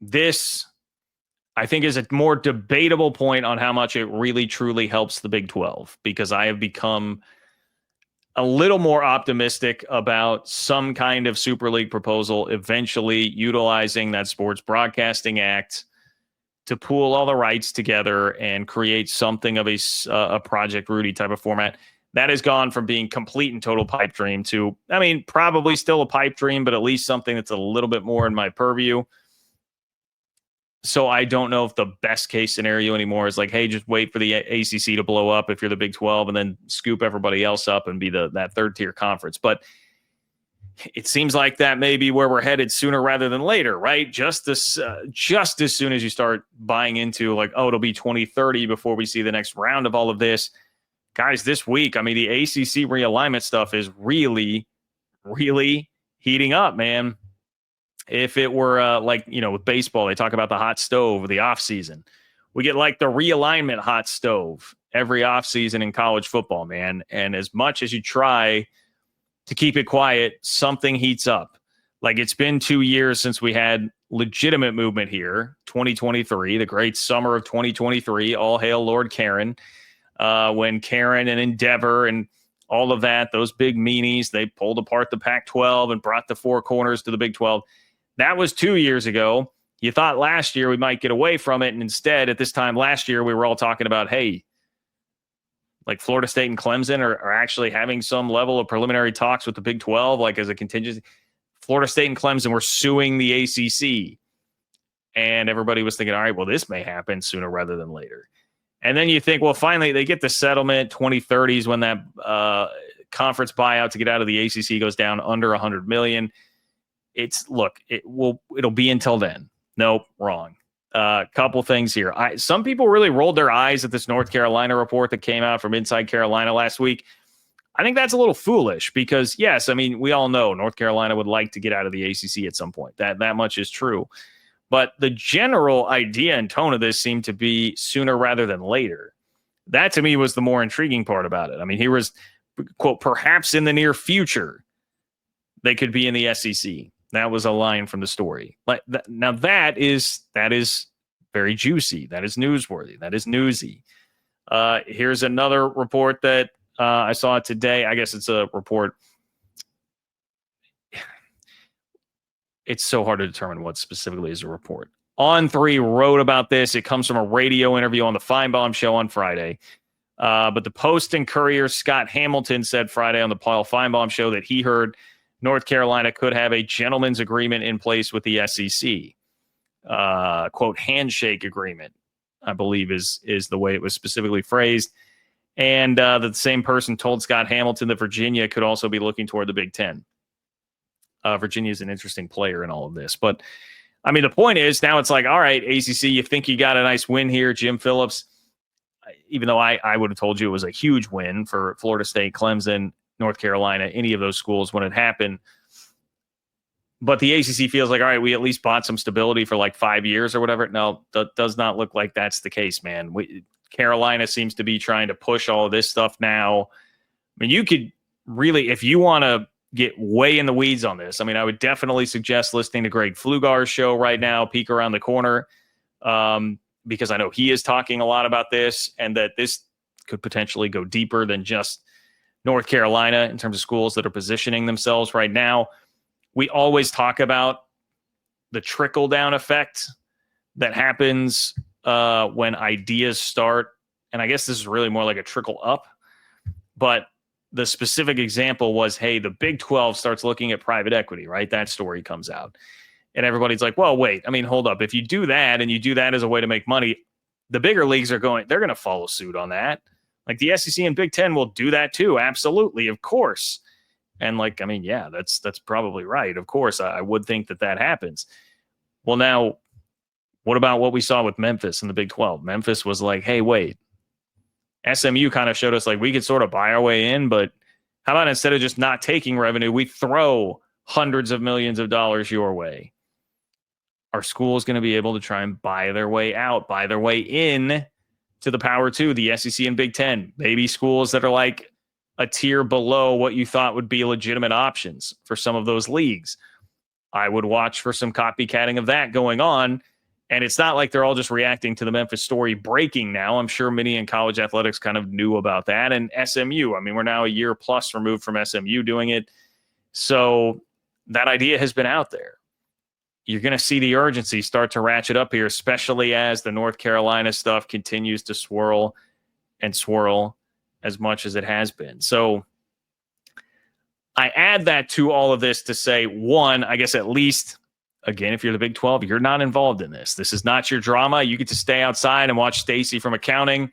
this, I think, is a more debatable point on how much it really truly helps the Big 12, because I have become a little more optimistic about some kind of Super League proposal eventually utilizing that Sports Broadcasting Act to pool all the rights together and create something of a Project Rudy type of format. That has gone from being complete and total pipe dream to, I mean, probably still a pipe dream, but at least something that's a little bit more in my purview. So I don't know if the best case scenario anymore is like, hey, just wait for the ACC to blow up if you're the Big 12 and then scoop everybody else up and be that third tier conference. But it seems like that may be where we're headed sooner rather than later, right? Just as soon as you start buying into like, oh, it'll be 2030 before we see the next round of all of this. Guys, this week, I mean, the ACC realignment stuff is really, really heating up, man. If it were with baseball, they talk about the hot stove of the offseason. We get like the realignment hot stove every offseason in college football, man. And as much as you try to keep it quiet, something heats up. Like, it's been 2 years since we had legitimate movement here. 2023, the great summer of 2023. All hail Lord Karen. When Karen and Endeavor and all of that, those big meanies, they pulled apart the Pac-12 and brought the four corners to the Big 12. That was 2 years ago. You thought last year we might get away from it. And instead, at this time last year, we were all talking about, hey, like Florida State and Clemson are actually having some level of preliminary talks with the Big 12, like as a contingency. Florida State and Clemson were suing the ACC. And everybody was thinking, all right, well, this may happen sooner rather than later. And then you think, well, finally they get the settlement. 2030s when that conference buyout to get out of the ACC goes down under $100 million. It'll be until then. Nope, wrong. Couple things here. Some people really rolled their eyes at this North Carolina report that came out from Inside Carolina last week. I think that's a little foolish because, yes, I mean, we all know North Carolina would like to get out of the ACC at some point. That much is true. But the general idea and tone of this seemed to be sooner rather than later. That, to me, was the more intriguing part about it. I mean, here was, quote, perhaps in the near future, they could be in the SEC. That was a line from the story. Now, that is very juicy. That is newsworthy. That is newsy. Here's another report that I saw today. I guess it's a report. It's so hard to determine what specifically is a report. On3 wrote about this. It comes from a radio interview on the Finebaum Show on Friday. But the Post and Courier's Scott Hamilton said Friday on the Paul Finebaum Show that he heard North Carolina could have a gentleman's agreement in place with the SEC. Quote, handshake agreement, I believe is the way it was specifically phrased. And the same person told Scott Hamilton that Virginia could also be looking toward the Big Ten. Virginia is an interesting player in all of this. But, I mean, the point is now it's like, all right, ACC, you think you got a nice win here. Jim Phillips, even though I would have told you it was a huge win for Florida State, Clemson, North Carolina, any of those schools when it happened. But the ACC feels like, all right, we at least bought some stability for like 5 years or whatever. No, that does not look like that's the case, man. Carolina seems to be trying to push all of this stuff now. I mean, you could really, if you want to get way in the weeds on this, I mean, I would definitely suggest listening to Greg Pflugar's show right now, Peek Around the Corner, because I know he is talking a lot about this and that this could potentially go deeper than just North Carolina in terms of schools that are positioning themselves right now. We always talk about the trickle-down effect that happens when ideas start. And I guess this is really more like a trickle-up. But the specific example was, hey, the Big 12 starts looking at private equity, right? That story comes out. And everybody's like, well, wait, I mean, hold up. If you do that and you do that as a way to make money, the bigger leagues they're going to follow suit on that. Like the SEC and Big Ten will do that too. Absolutely. Of course. And like, I mean, yeah, that's probably right. Of course, I would think that happens. Well, now, what about what we saw with Memphis in the Big 12? Memphis was like, hey, wait. SMU kind of showed us like we could sort of buy our way in, but how about instead of just not taking revenue, we throw hundreds of millions of dollars your way? Are schools going to be able to try and buy their way out, buy their way in to the Power 2, the SEC and Big Ten? Maybe schools that are like a tier below what you thought would be legitimate options for some of those leagues. I would watch for some copycatting of that going on And it's not like they're all just reacting to the Memphis story breaking now. I'm sure many in college athletics kind of knew about that. And SMU, I mean, we're now a year plus removed from SMU doing it. So that idea has been out there. You're going to see the urgency start to ratchet up here, especially as the North Carolina stuff continues to swirl and swirl as much as it has been. So I add that to all of this to say, one, I guess at least, again, if you're the Big 12, you're not involved in this. This is not your drama. You get to stay outside and watch Stacy from accounting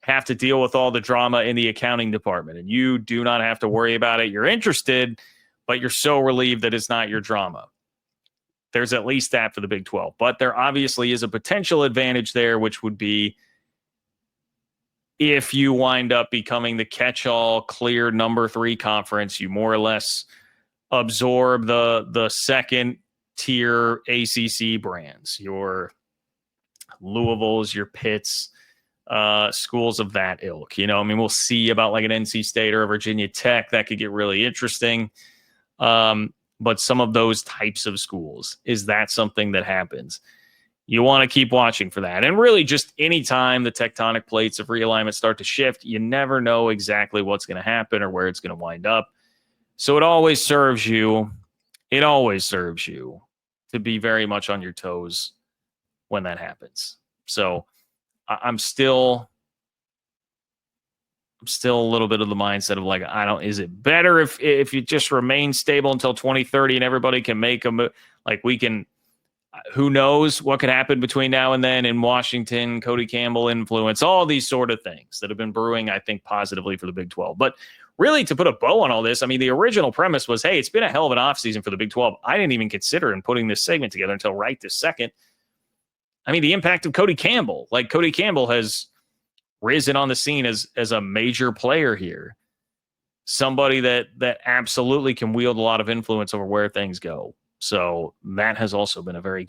have to deal with all the drama in the accounting department. And you do not have to worry about it. You're interested, but you're so relieved that it's not your drama. There's at least that for the Big 12. But there obviously is a potential advantage there, which would be if you wind up becoming the catch-all clear number 3 conference, you more or less absorb the second tier ACC brands, your Louisville's, your Pitts, schools of that ilk. You know, I mean, we'll see about like an NC State or a Virginia Tech. That could get really interesting. But some of those types of schools, is that something that happens? You want to keep watching for that. And really just anytime the tectonic plates of realignment start to shift, you never know exactly what's going to happen or where it's going to wind up. So it always serves you to be very much on your toes when that happens. So I'm still a little bit of the mindset of like, is it better if you just remain stable until 2030 and everybody can make a move? Like who knows what could happen between now and then in Washington, Cody Campbell influence, all these sort of things that have been brewing, I think, positively for the Big 12. But really, to put a bow on all this, I mean, the original premise was, hey, it's been a hell of an offseason for the Big 12. I didn't even consider in putting this segment together until right this second. I mean, the impact of Cody Campbell. Like, Cody Campbell has risen on the scene as a major player here. Somebody that absolutely can wield a lot of influence over where things go. So that has also been a very,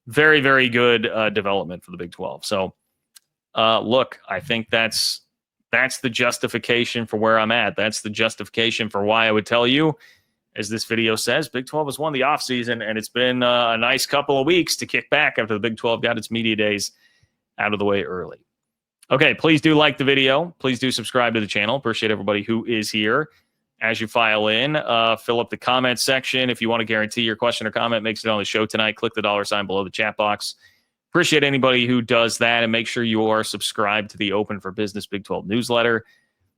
very good development for the Big 12. So, look, I think that's the justification for where I'm at. That's the justification for why I would tell you, as this video says, Big 12 has won the offseason, and it's been a nice couple of weeks to kick back after the Big 12 got its media days out of the way early. Okay, please do like the video. Please do subscribe to the channel. Appreciate everybody who is here. As you file in, fill up the comment section. If you want to guarantee your question or comment makes it on the show tonight, click the $ below the chat box. Appreciate anybody who does that, and make sure you are subscribed to the Open for Business Big 12 newsletter.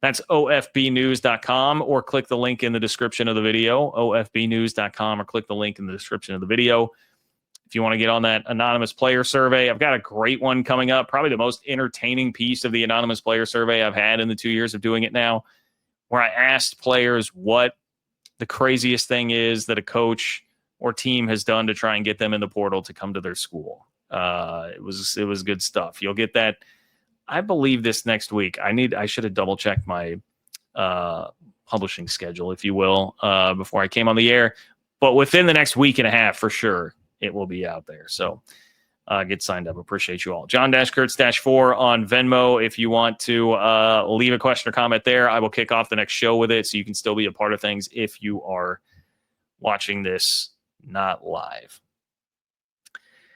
That's ofbnews.com, or click the link in the description of the video, ofbnews.com, or click the link in the description of the video. If you want to get on that anonymous player survey, I've got a great one coming up, probably the most entertaining piece of the anonymous player survey I've had in the 2 years of doing it now, where I asked players what the craziest thing is that a coach or team has done to try and get them in the portal to come to their school. It was good stuff. You'll get that, I believe, this next week. I should have double checked my publishing schedule, if you will, before I came on the air. But within the next week and a half, for sure, it will be out there. So get signed up. Appreciate you all. John-Kurtz-4 on Venmo. If you want to leave a question or comment there, I will kick off the next show with it, so you can still be a part of things if you are watching this not live.